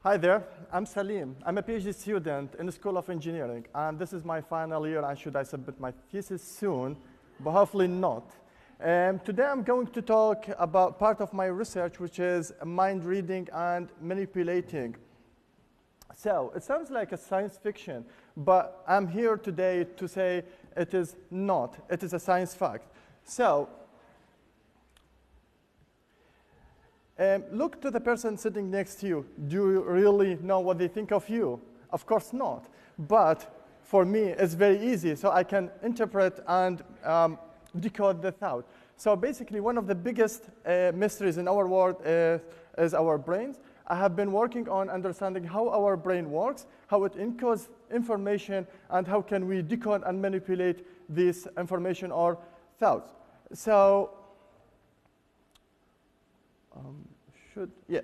Hi there, I'm Salim. I'm a PhD student in the School of Engineering, and this is my final year, and should I submit my thesis soon, but hopefully not. Today I'm going to talk about part of my research, which is mind reading and manipulating. So it sounds like a science fiction, but I'm here today to say it is not. It is a science fact. So look to the person sitting next to you. Do you really know what they think of you? Of course not. But for me, it's very easy, so I can interpret and decode the thought. So basically, one of the biggest mysteries in our world is our brains. I have been working on understanding how our brain works, how it encodes information, and how can we decode and manipulate this information or thoughts. So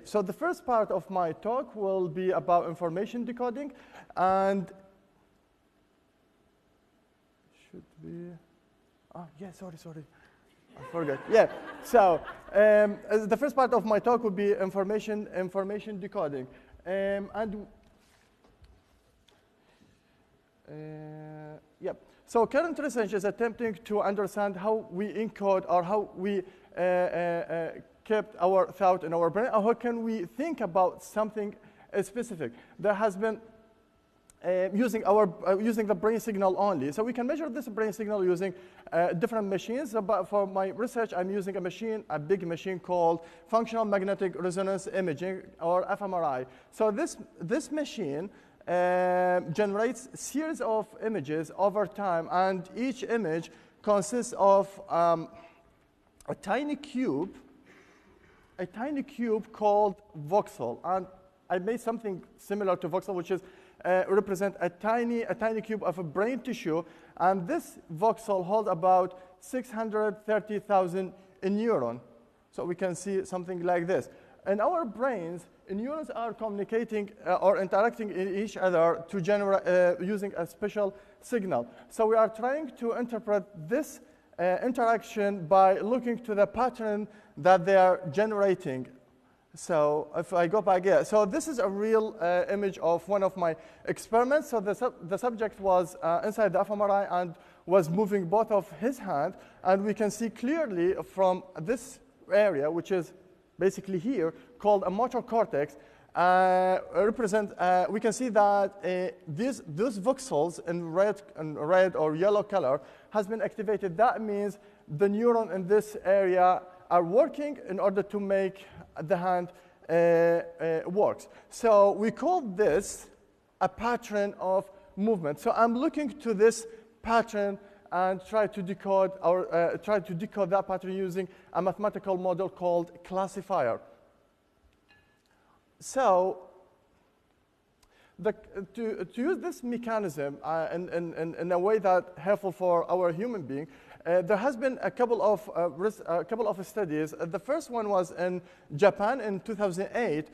so the first part of my talk will be about information decoding, and sorry, I forgot. So the first part of my talk will be information decoding, So current research is attempting to understand how we encode or how we kept our thought in our brain, or how can we think about something specific. There has been using the brain signal only. So we can measure this brain signal using different machines. But for my research, I'm using a big machine called functional magnetic resonance imaging, or Fmri. So this machine generates a series of images over time, and each image consists of a tiny cube called voxel. And I made something similar to voxel, which is represent a tiny cube of a brain tissue, and this voxel holds about 630,000 neurons. So we can see something like this. In our brains, neurons are communicating or interacting in each other to generate using a special signal. So we are trying to interpret this interaction by looking to the pattern that they are generating. So if I go back here, so this is a real image of one of my experiments. So the subject was inside the fMRI and was moving both of his hands, and we can see clearly from this area, which is basically here, called a motor cortex, we can see that those voxels in red or yellow color has been activated. That means the neuron in this area are working in order to make the hand works. So we call this a pattern of movement. So I'm looking to this pattern and try to decode that pattern using a mathematical model called classifier. So to use this mechanism in a way that's helpful for our human being, there has been a couple of studies. The first one was in Japan in 2008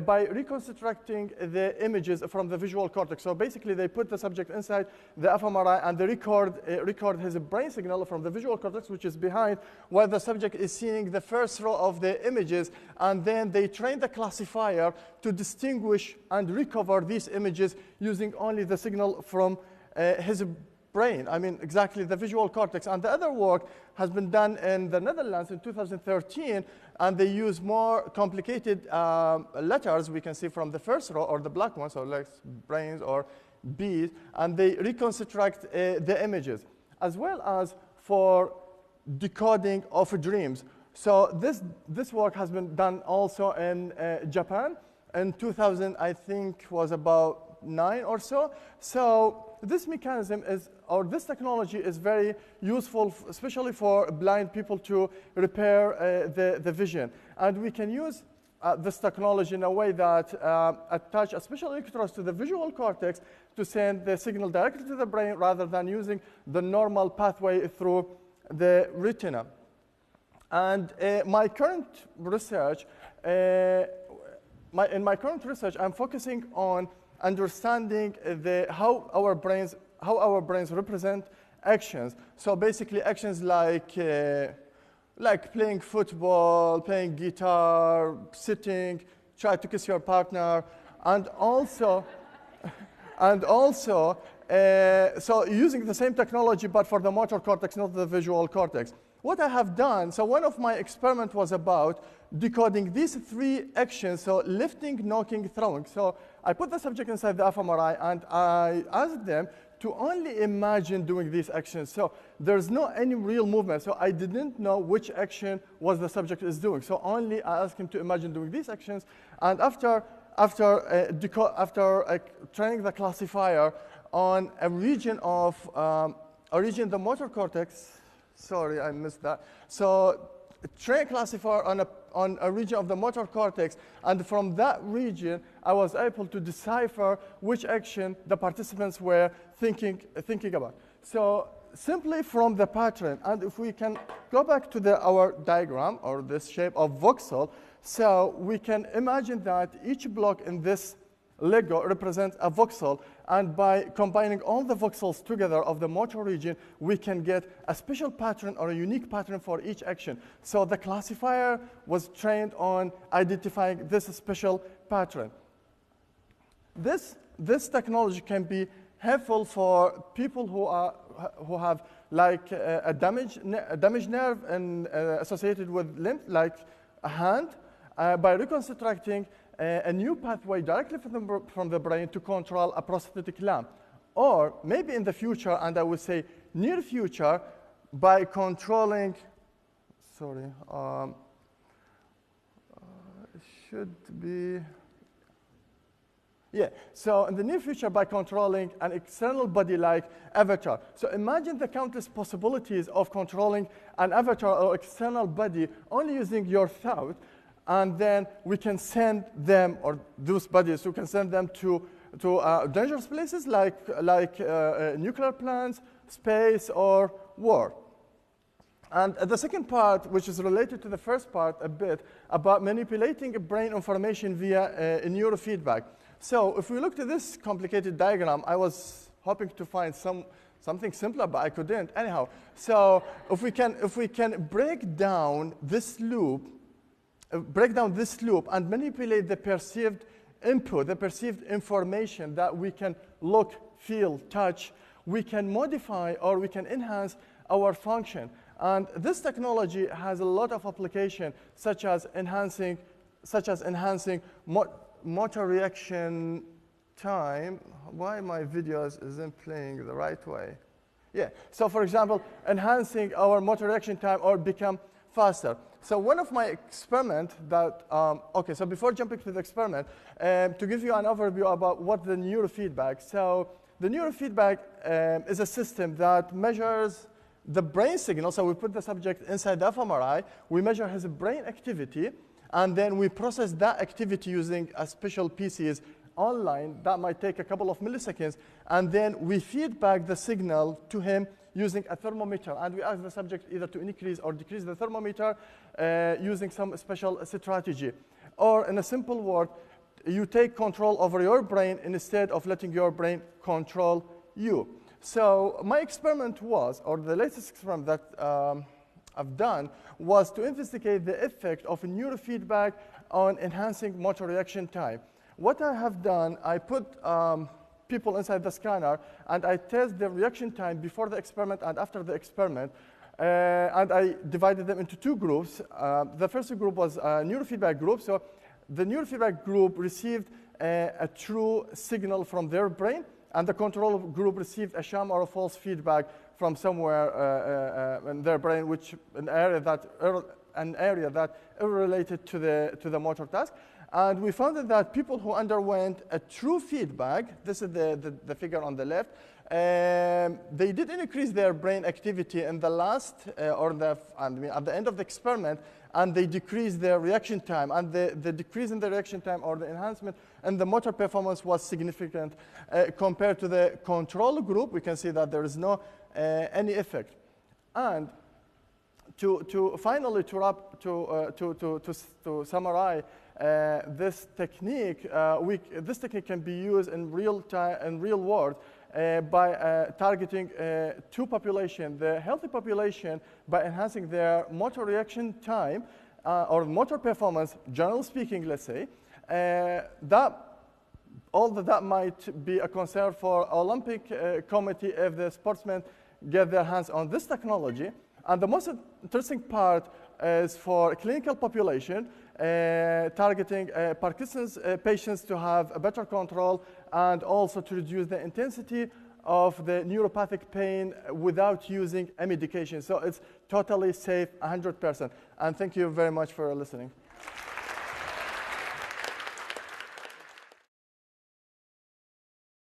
by reconstructing the images from the visual cortex. So basically, they put the subject inside the fMRI, and they record his brain signal from the visual cortex, which is behind, while the subject is seeing the first row of the images, and then they train the classifier to distinguish and recover these images using only the signal from his brain. I mean, exactly the visual cortex. And the other work has been done in the Netherlands in 2013, and they use more complicated letters we can see from the first row, or the black one, so like brains or bees, and they reconstruct the images, as well as for decoding of dreams. So this work has been done also in Japan in 2000, I think was about 9 or so. So this mechanism this technology is very useful, especially for blind people, to repair the vision. And we can use this technology in a way that attach a special electrodes to the visual cortex to send the signal directly to the brain, rather than using the normal pathway through the retina. And in my current research, I'm focusing on understanding how our brains represent actions. So basically, actions like playing football, playing guitar, sitting, try to kiss your partner, And also, so using the same technology, but for the motor cortex, not the visual cortex. What I have done, so one of my experiments was about decoding these 3 actions, so lifting, knocking, throwing. So I put the subject inside the fMRI, and I asked them to only imagine doing these actions. So there's no any real movement. So I didn't know which action was the subject is doing. So only I asked him to imagine doing these actions. And after training the classifier on a region of the motor cortex. Sorry, I missed that. So train classifier on a region of the motor cortex, and from that region, I was able to decipher which action the participants were thinking about. So simply from the pattern, and if we can go back to our diagram, or this shape of voxel, so we can imagine that each block in this Lego represents a voxel, and by combining all the voxels together of the motor region, we can get a special pattern or a unique pattern for each action. So the classifier was trained on identifying this special pattern. This technology can be helpful for people who have like a damaged nerve and associated with limb, like a hand, by reconstructing a new pathway directly from the brain to control a prosthetic limb. Or maybe in the future, and I would say near future, by controlling, sorry, it should be, yeah, so in the near future by controlling an external body like avatar. So imagine the countless possibilities of controlling an avatar or external body only using your thought. And then we can send them, or those bodies, we can send them to dangerous places like nuclear plants, space, or war. And the second part, which is related to the first part a bit, about manipulating brain information via neurofeedback. So if we look at this complicated diagram, I was hoping to find something simpler, but I couldn't. Anyhow, so if we can break down this loop and manipulate the perceived input, the perceived information that we can look, feel, touch, we can modify or we can enhance our function. And this technology has a lot of application, such as enhancing motor reaction time. Why my videos isn't playing the right way? Yeah, so for example, enhancing our motor reaction time or become faster. So one of my experiments that, okay, so before jumping to the experiment, to give you an overview about what the neurofeedback. So the neurofeedback is a system that measures the brain signal. So we put the subject inside the fMRI, we measure his brain activity, and then we process that activity using a special PCs online that might take a couple of milliseconds, and then we feed back the signal to him using a thermometer, and we ask the subject either to increase or decrease the thermometer using some special strategy. Or in a simple word, you take control over your brain instead of letting your brain control you. So my experiment was, or the latest experiment that I've done, was to investigate the effect of neurofeedback on enhancing motor reaction time. What I have done, I put people inside the scanner, and I test the reaction time before the experiment and after the experiment, and I divided them into 2 groups. The first group was a neurofeedback group. So the neurofeedback group received a true signal from their brain, and the control group received a sham or a false feedback from somewhere in their brain, which an area that related to the motor task. And we found that people who underwent a true feedback, this is the figure on the left, they did increase their brain activity in the last, at the end of the experiment, and they decreased their reaction time. And the decrease in the reaction time or the enhancement in the motor performance was significant compared to the control group. We can see that there is no any effect. And finally to summarize this technique, this technique can be used in real world by targeting 2 populations: the healthy population by enhancing their motor reaction time or motor performance, generally speaking, let's say, that although that might be a concern for Olympic committee if the sportsmen get their hands on this technology. And the most interesting part is for clinical population, targeting Parkinson's patients to have a better control and also to reduce the intensity of the neuropathic pain without using a medication. So it's totally safe, 100%. And thank you very much for listening.